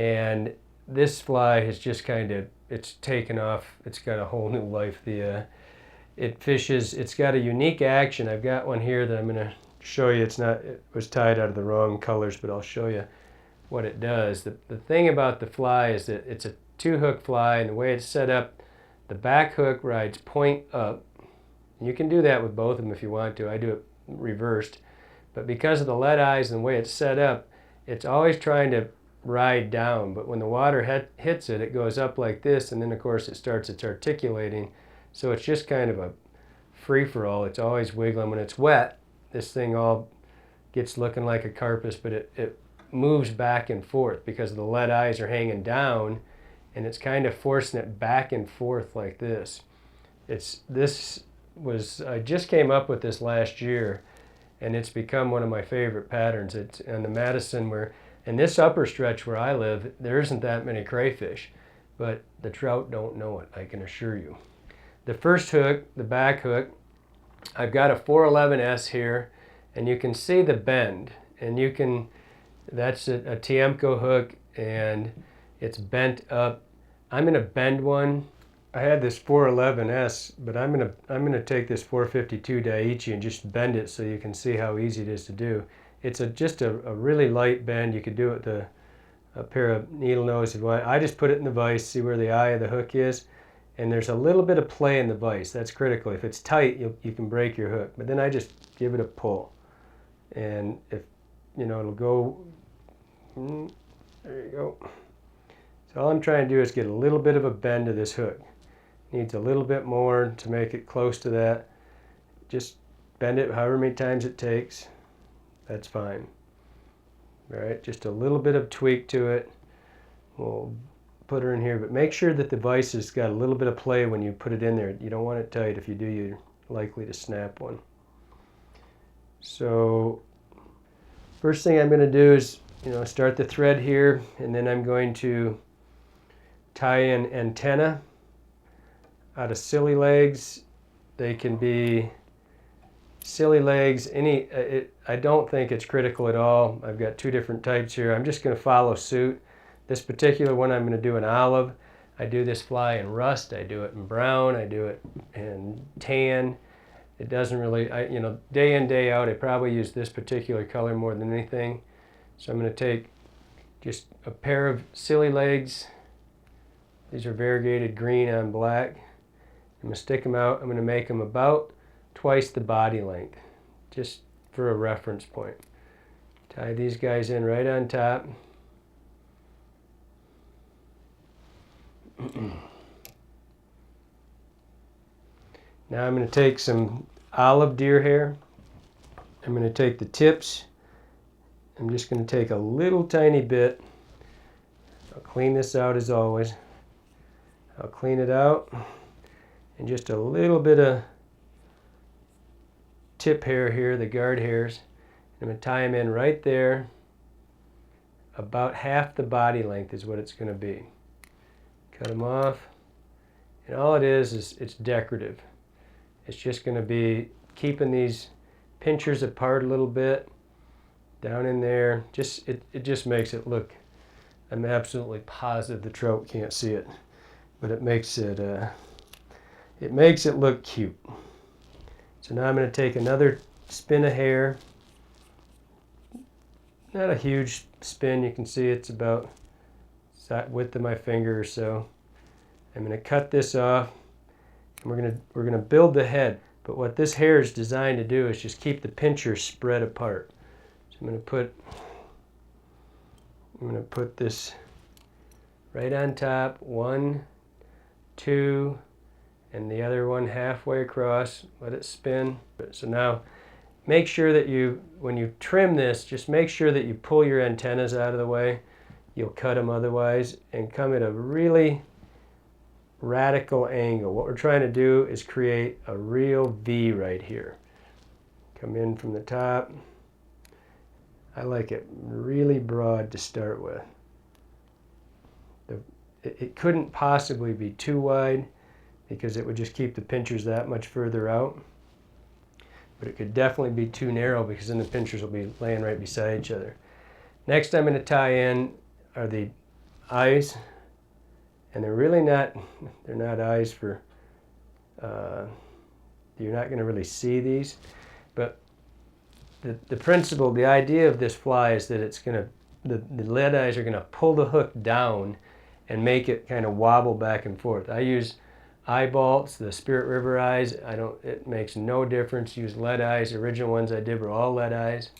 And this fly has just it's taken off. It's got a whole new life. It fishes, it's got a unique action. I've got one here that I'm gonna show you. It was tied out of the wrong colors, but I'll show you what it does. The thing about the fly is that it's a 2-hook fly, and the way it's set up, the back hook rides point up. You can do that with both of them if you want to. I do it reversed. But because of the lead eyes and the way it's set up, it's always trying to ride down. But when the water hits it, it goes up like this, and then of course its articulating. So it's just kind of a free-for-all. It's always wiggling. When it's wet, this thing all gets looking like a carpus, but it moves back and forth because the lead eyes are hanging down, and it's kind of forcing it back and forth like this. I just came up with this last year, and it's become one of my favorite patterns. It's in the Madison, where in this upper stretch where I live, there isn't that many crayfish, but the trout don't know it, I can assure you. The first hook, the back hook, I've got a 411S here, and you can see the bend, and that's a Tiemco hook, and it's bent up. I'm gonna bend one. I had this 411S, but I'm gonna take this 452 Daiichi and just bend it so you can see how easy it is to do. It's just a really light bend. You could do it with a pair of needle nose if you want. I just put it in the vise, see where the eye of the hook is, and there's a little bit of play in the vise. That's critical. If it's tight, you can break your hook. But then I just give it a pull, and if it'll go. There you go. So all I'm trying to do is get a little bit of a bend to this hook. Needs a little bit more to make it close to that. Just bend it however many times it takes. That's fine. All right, just a little bit of tweak to it. We'll put her in here, but make sure that the vise has got a little bit of play when you put it in there. You don't want it tight. If you do, you're likely to snap one. So first thing I'm going to do is start the thread here, and then I'm going to tie in antenna out of silly legs. They can be silly legs, I don't think it's critical at all. I've got 2 different types here. I'm just going to follow suit. This particular one I'm going to do in olive. I do this fly in rust, I do it in brown, I do it in tan. It doesn't really, day in, day out, I probably use this particular color more than anything. So I'm going to take just a pair of silly legs. These are variegated green on black. I'm going to stick them out. I'm going to make them about twice the body length, just for a reference point. Tie these guys in right on top. Now I'm going to take some olive deer hair. I'm going to take the tips. I'm just going to take a little tiny bit. I'll clean this out as always. I'll clean it out. And just a little bit of tip hair here, the guard hairs. I'm going to tie them in right there. About half the body length is what it's going to be. Cut them off. And all it is it's decorative. It's just going to be keeping these pinchers apart a little bit. Down in there. It just makes it look, I'm absolutely positive the trout can't see it, but it makes it look cute. So now I'm going to take another spin of hair. Not a huge spin, you can see it's about width of my finger or so. I'm going to cut this off, and we're going to build the head. But what this hair is designed to do is just keep the pinchers spread apart. So I'm going to put this right on top, 1, 2, and the other one halfway across. Let it spin. So now make sure that when you trim this, just make sure that you pull your antennas out of the way. You'll cut them otherwise, and come at a really radical angle. What we're trying to do is create a real V right here. Come in from the top. I like it really broad to start with. It couldn't possibly be too wide because it would just keep the pinchers that much further out. But it could definitely be too narrow because then the pinchers will be laying right beside each other. Next I'm going to tie in are the eyes, and they're really not, they're not eyes for, you're not going to really see these, but the principle, the idea of this fly is that it's going to, the lead eyes are going to pull the hook down and make it kind of wobble back and forth. I use eye bolts, the Spirit River eyes. It makes no difference. Use lead eyes. The original ones I did were all lead eyes.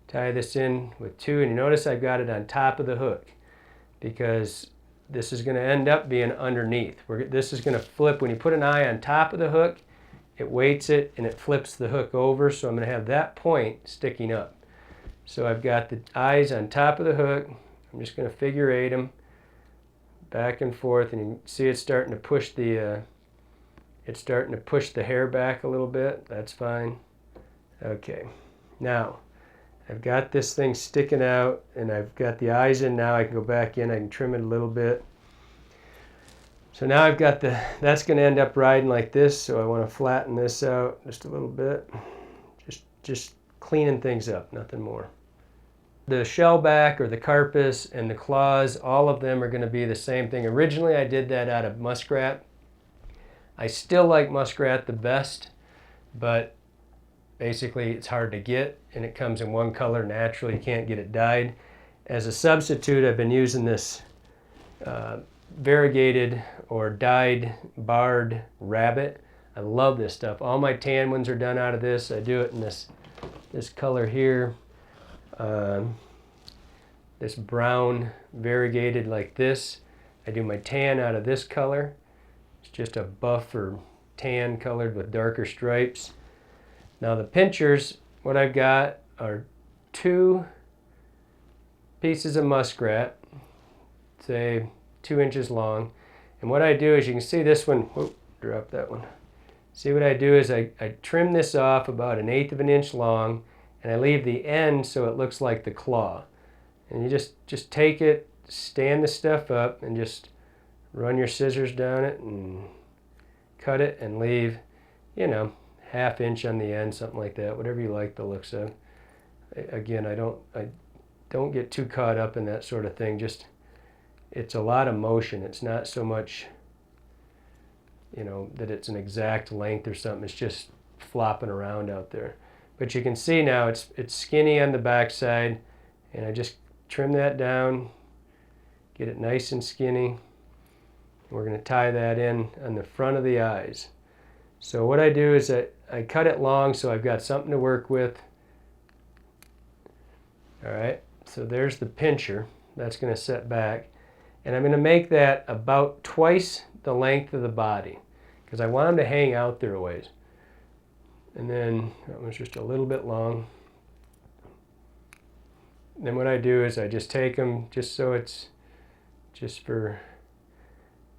Tie this in with 2, and you notice I've got it on top of the hook because this is going to end up being underneath. This is going to flip. When you put an eye on top of the hook, it weights it and it flips the hook over, so I'm going to have that point sticking up. So I've got the eyes on top of the hook. I'm just going to figure 8 them back and forth, and you can see it's starting to push the hair back a little bit. That's fine. Okay, now I've got this thing sticking out, and I've got the eyes in now. I can go back in. I can trim it a little bit. So now I've got that's going to end up riding like this, so I want to flatten this out just a little bit. Just cleaning things up, nothing more. The shellback or the carpus and the claws, all of them are going to be the same thing. Originally I did that out of muskrat. I still like muskrat the best, but basically it's hard to get, and it comes in one color naturally. You can't get it dyed. As a substitute, I've been using this variegated or dyed barred rabbit. I love this stuff. All my tan ones are done out of this. I do it in this color here. This brown variegated like this. I do my tan out of this color. It's just a buff or tan colored with darker stripes. Now the pinchers, what I've got are 2 pieces of muskrat, say 2 inches long. And what I do is, you can see this one, whoop, drop that one. See what I do is I trim this off about 1/8 of an inch long, and I leave the end so it looks like the claw. And you just take it, stand the stuff up, and just run your scissors down it and cut it, and leave, you know, 1/2 inch on the end, something like that, whatever you like the looks of. Again, I don't get too caught up in that sort of thing. Just, it's a lot of motion. It's not so much, you know, that it's an exact length or something. It's just flopping around out there. But you can see now it's skinny on the back side, and I just trim that down, get it nice and skinny. We're going to tie that in on the front of the eyes. So what I do is I cut it long so I've got something to work with. All right, so there's the pincher. That's going to set back. And I'm going to make that about twice the length of the body, because I want them to hang out there a ways. And then that one's just a little bit long. Then what I do is I just take them, just so it's just for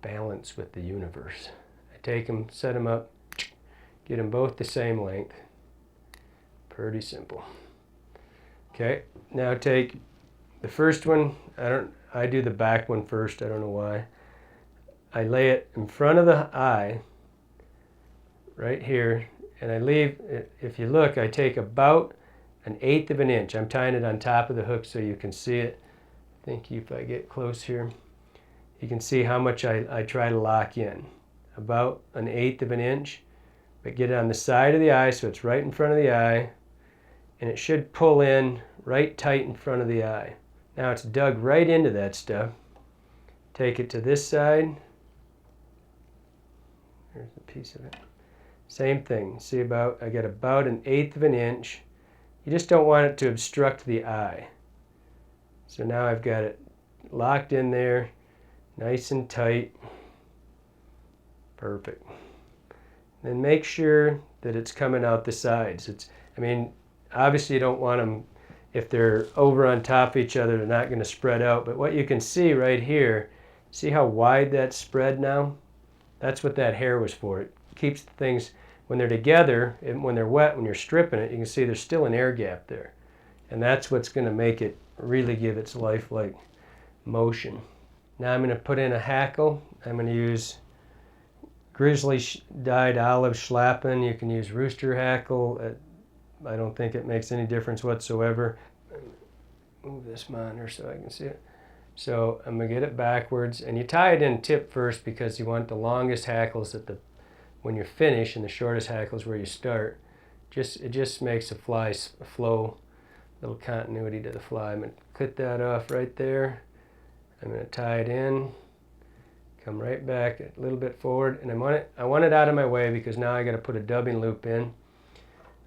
balance with the universe. I take them, set them up, get them both the same length. Pretty simple. Okay, now take the first one. I do the back one first. I don't know why. I lay it in front of the eye, right here, and I leave, if you look, I take about 1/8 of an inch. I'm tying it on top of the hook so you can see it. I think if I get close here, you can see how much I try to lock in. About 1/8 of an inch, but get it on the side of the eye so it's right in front of the eye, and it should pull in right tight in front of the eye. Now it's dug right into that stuff. Take it to this side. There's a piece of it. Same thing. See, I get about 1/8 of an inch. You just don't want it to obstruct the eye. So now I've got it locked in there, nice and tight. Perfect. Then make sure that it's coming out the sides. I mean, obviously you don't want them, if they're over on top of each other, they're not going to spread out. But what you can see right here, see how wide that's spread now? That's what that hair was for. It keeps things, when they're together, and when they're wet, when you're stripping it, you can see there's still an air gap there. And that's what's going to make it really give its lifelike motion. Now I'm going to put in a hackle. I'm going to use grizzly dyed olive schlappen. You can use rooster hackle. I don't think it makes any difference whatsoever. Move this monitor so I can see it. So I'm going to get it backwards, and you tie it in tip first because you want the longest hackles at the when you finish, and the shortest hackles where you start. It just makes the fly flow, little continuity to the fly. I'm going to clip that off right there. I'm going to tie it in, come right back a little bit forward, and I want it out of my way because now I got to put a dubbing loop in.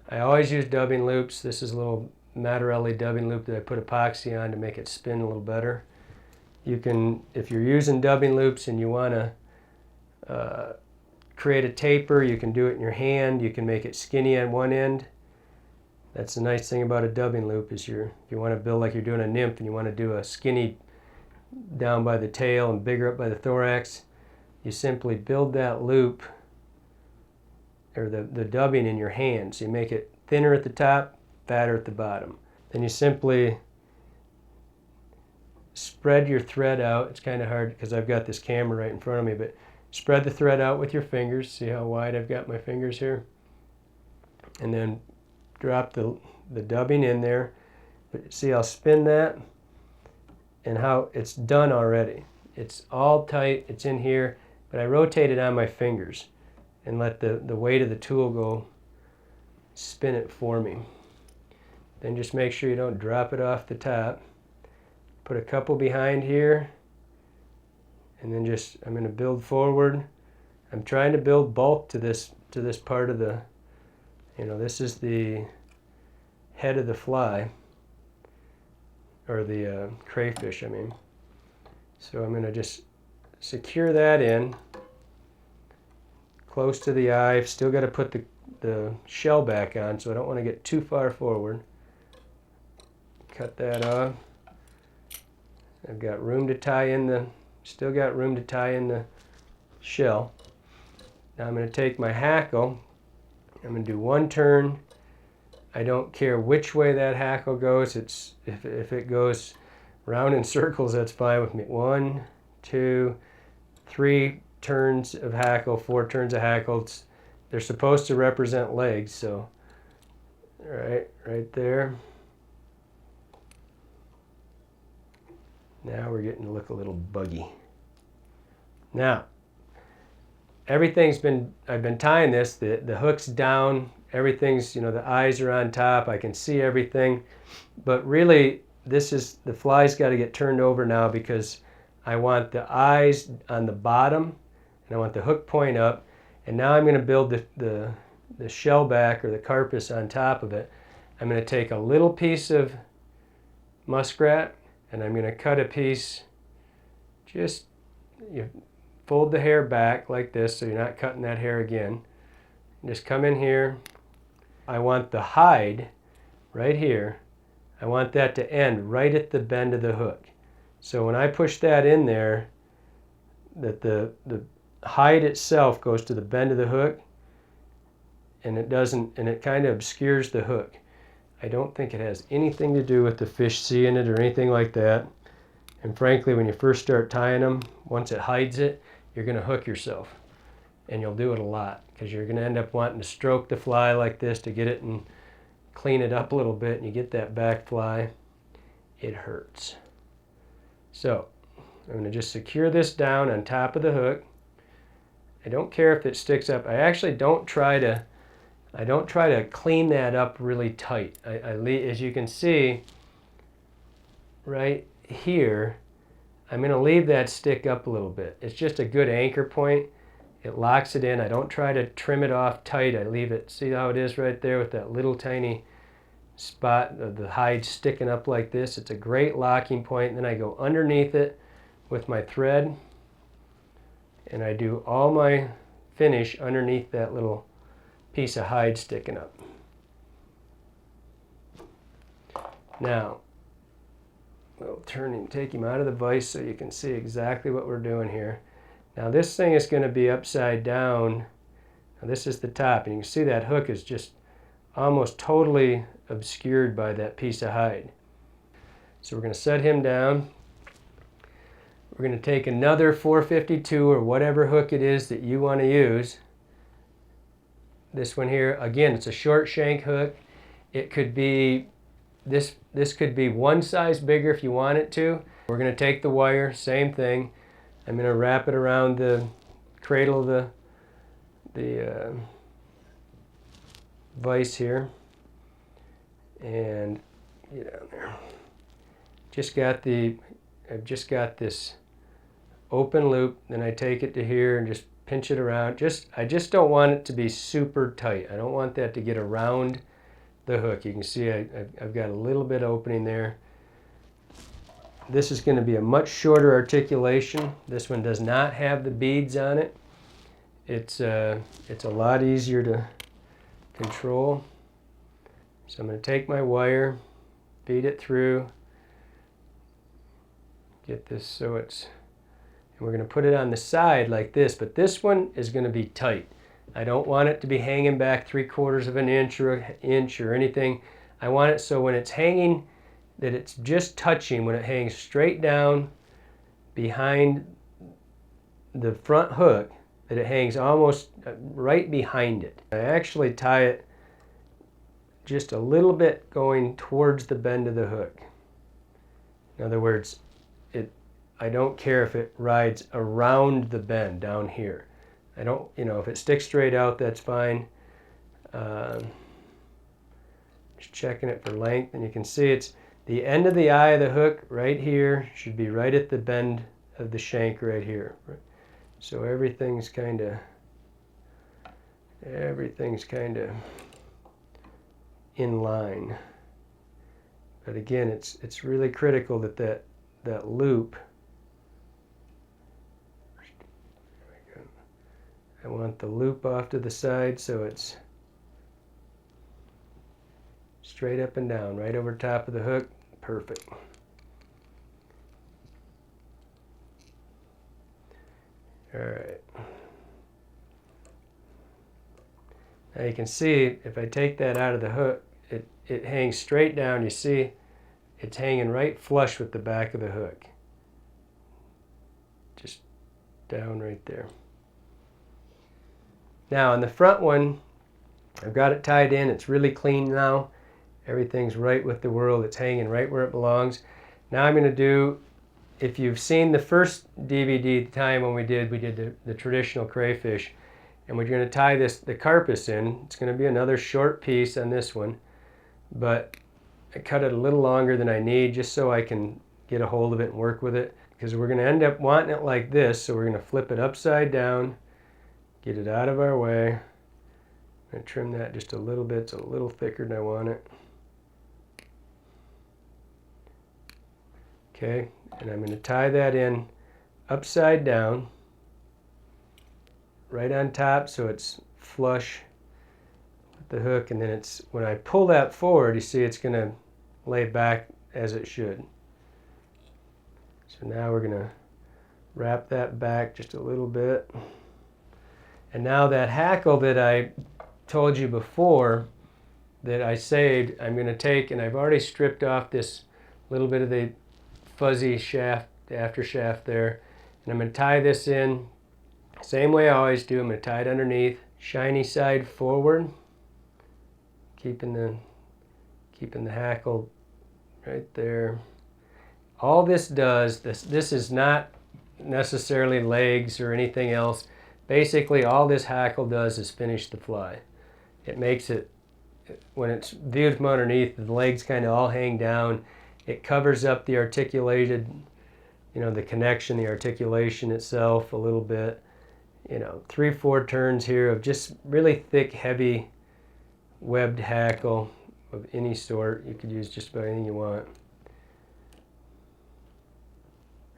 I always use dubbing loops. This is a little Mattarelli dubbing loop that I put epoxy on to make it spin a little better. You can, if you're using dubbing loops and you want to create a taper, you can do it in your hand. You can make it skinny on one end. That's the nice thing about a dubbing loop is if you want to build like you're doing a nymph and you want to do a skinny down by the tail and bigger up by the thorax, you simply build that loop or the dubbing in your hand. So you make it thinner at the top, fatter at the bottom. Then you simply spread your thread out. It's kind of hard because I've got this camera right in front of me, but spread the thread out with your fingers. See how wide I've got my fingers here? And then drop the dubbing in there. But see, I'll spin that and how it's done already. It's all tight, it's in here, but I rotate it on my fingers and let the weight of the tool go spin it for me. Then just make sure you don't drop it off the top. Put a couple behind here, and then I'm going to build forward. I'm trying to build bulk to this part of the, this is the head of the fly, or the crayfish, I mean. So I'm going to just secure that in close to the eye. I've still got to put the shell back on, so I don't want to get too far forward. Cut that off. I've got room to tie in still got room to tie in the shell. Now I'm going to take my hackle. I'm going to do one turn. I don't care which way that hackle goes. If it goes round in circles, that's fine with me. 1, 2, 3 turns of hackle, 4 turns of hackle. They're supposed to represent legs, so right there. Now we're getting to look a little buggy. Now, I've been tying this, the hook's down, everything's, the eyes are on top, I can see everything, but really the fly's got to get turned over now because I want the eyes on the bottom and I want the hook point up, and now I'm going to build the shell back or the carpus on top of it. I'm going to take a little piece of muskrat and I'm going to cut a piece, you fold the hair back like this so you're not cutting that hair again. Just come in here. I want the hide right here. I want that to end right at the bend of the hook. So when I push that in there, that the hide itself goes to the bend of the hook, and it kind of obscures the hook. I don't think it has anything to do with the fish seeing it or anything like that. And frankly, when you first start tying them, once it hides it, you're going to hook yourself. And you'll do it a lot because you're going to end up wanting to stroke the fly like this to get it and clean it up a little bit, and you get that back fly. It hurts. So I'm going to just secure this down on top of the hook. I don't care if it sticks up. I actually don't try to clean that up really tight. As you can see right here, I'm going to leave that stick up a little bit. It's just a good anchor point. It locks it in. I don't try to trim it off tight. I leave it, see how it is right there with that little tiny spot of the hide sticking up like this. It's a great locking point. And then I go underneath it with my thread and I do all my finish underneath that little piece of hide sticking up. Now, we'll take him out of the vise so you can see exactly what we're doing here. Now this thing is going to be upside down. Now this is the top, and you can see that hook is just almost totally obscured by that piece of hide. So we're going to set him down. We're going to take another 452 or whatever hook it is that you want to use. This one here, again, it's a short shank hook. It could be, this could be one size bigger if you want it to. We're going to take the wire, same thing. I'm going to wrap it around the cradle of the vise here, and get down there. I've just got this open loop, then I take it to here and just pinch it around. I just don't want it to be super tight. I don't want that to get around the hook. You can see I've got a little bit of opening there. This is going to be a much shorter articulation. This one does not have the beads on it. It's a lot easier to control. So I'm going to take my wire, feed it through, get this so it's, and we're going to put it on the side like this, but this one is going to be tight. I don't want it to be hanging back 3/4 of an inch or an inch or anything. I want it so when it's hanging, that it's just touching, when it hangs straight down behind the front hook, that it hangs almost right behind it. I actually tie it just a little bit going towards the bend of the hook. In other words, I don't care if it rides around the bend down here. I don't, if it sticks straight out, that's fine. Just checking it for length, and you can see it's the end of the eye of the hook right here should be right at the bend of the shank right here. So everything's kind of in line. But again, it's really critical that loop. I want the loop off to the side so it's straight up and down, right over top of the hook. Perfect. All right. Now you can see if I take that out of the hook, it hangs straight down. You see it's hanging right flush with the back of the hook. Just down right there. Now on the front one, I've got it tied in. It's really clean now. Everything's right with the world. It's hanging right where it belongs. Now I'm going to do, if you've seen the first DVD, the time when we did the traditional crayfish, and we're going to tie the carpus in. It's going to be another short piece on this one, but I cut it a little longer than I need just so I can get a hold of it and work with it, because we're going to end up wanting it like this. So we're going to flip it upside down, get it out of our way. I'm going to trim that just a little bit. It's a little thicker than I want it. Okay, and I'm going to tie that in upside down, right on top so it's flush with the hook, and then when I pull that forward, you see it's going to lay back as it should. So now we're going to wrap that back just a little bit. And now that hackle that I told you before that I saved, I'm going to take, and I've already stripped off this little bit of the fuzzy shaft, the after shaft there, and I'm going to tie this in same way I always do. I'm going to tie it underneath, shiny side forward, keeping the hackle right there. All this does, this is not necessarily legs or anything else. Basically all this hackle does is finish the fly. It makes it, when it's viewed from underneath, the legs kind of all hang down. It covers up the articulated, the connection, the articulation itself a little bit. 3-4 turns here of just really thick, heavy, webbed hackle of any sort. You could use just about anything you want.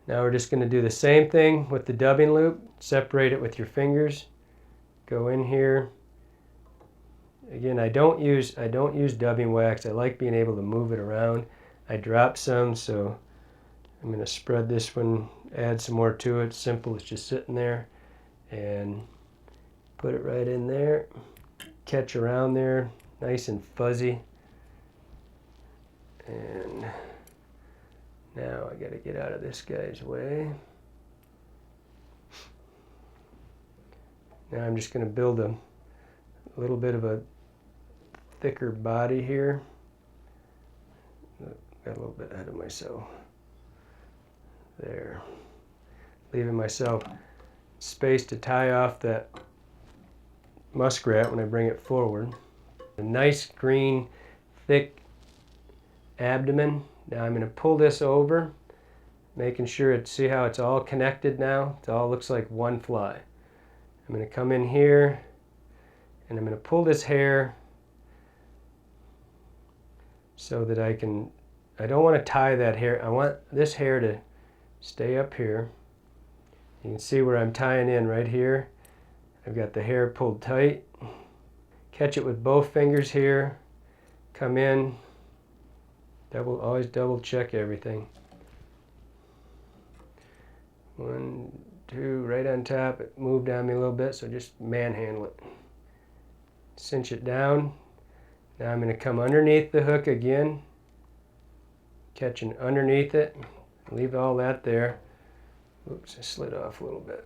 Now we're just going to do the same thing with the dubbing loop. Separate it with your fingers. Go in here. Again, I don't use dubbing wax. I like being able to move it around. I dropped some, so I'm going to spread this one, add some more to it. Simple, it's just sitting there, and put it right in there. Catch around there, nice and fuzzy. And now I got to get out of this guy's way. Now I'm just going to build a little bit of a thicker body here. Got a little bit ahead of myself. There. Leaving myself space to tie off that muskrat when I bring it forward. A nice green, thick abdomen. Now I'm going to pull this over, making sure see how it's all connected now? It all looks like one fly. I'm going to come in here and I'm going to pull this hair so that I don't want to tie that hair. I want this hair to stay up here. You can see where I'm tying in right here. I've got the hair pulled tight. Catch it with both fingers here. Come in. Always double check everything. 1, 2, right on top. It moved on me a little bit, so just manhandle it. Cinch it down. Now I'm going to come underneath the hook again. Catching underneath it. Leave all that there. Oops, I slid off a little bit.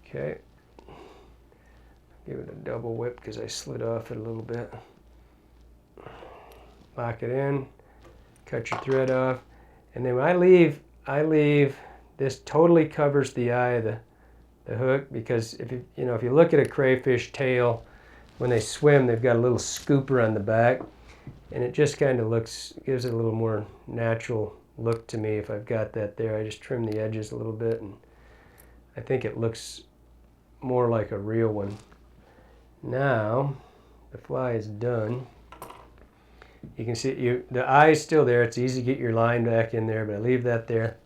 Okay. Give it a double whip because I slid off it a little bit. Lock it in. Cut your thread off. And then when I leave this totally covers the eye of the hook, because if you look at a crayfish tail, when they swim, they've got a little scooper on the back, and it just kind of gives it a little more natural look to me. If I've got that there, I just trim the edges a little bit, and I think it looks more like a real one. Now the fly is done. You can see the eye is still there. It's easy to get your line back in there, but I leave that there.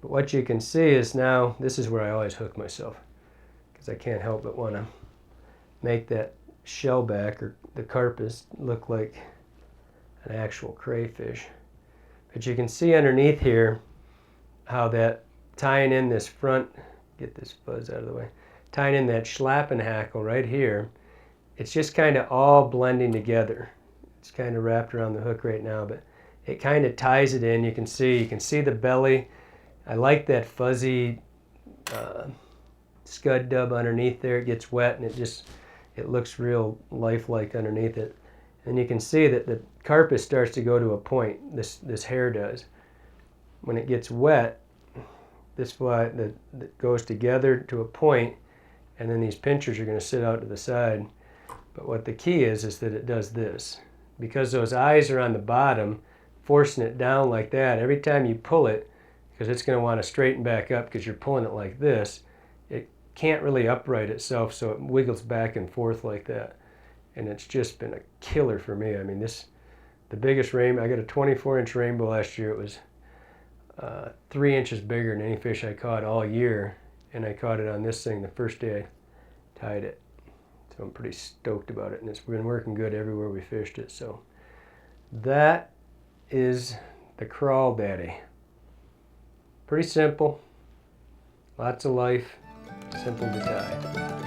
But what you can see is now, this is where I always hook myself, because I can't help but want to make that shellback or the carpus look like an actual crayfish. But you can see underneath here how that tying in this front, get this fuzz out of the way, tying in that schlappen hackle right here, it's just kind of all blending together. It's kind of wrapped around the hook right now, but it kind of ties it in. You can see the belly. I like that fuzzy scud dub underneath there. It gets wet and it looks real lifelike underneath it. And you can see that the carpus starts to go to a point. This hair does. When it gets wet, this fly that goes together to a point, and then these pinchers are going to sit out to the side. But what the key is that it does this. Because those eyes are on the bottom, forcing it down like that, every time you pull it, because it's going to want to straighten back up because you're pulling it like this, it can't really upright itself, so it wiggles back and forth like that. And it's just been a killer for me. I mean, the biggest rainbow, I got a 24-inch rainbow last year. It was 3 inches bigger than any fish I caught all year, and I caught it on this thing the first day I tied it. So I'm pretty stoked about it, and it's been working good everywhere we fished it. So that is the Crawl Daddy. Pretty simple, lots of life, simple to tie.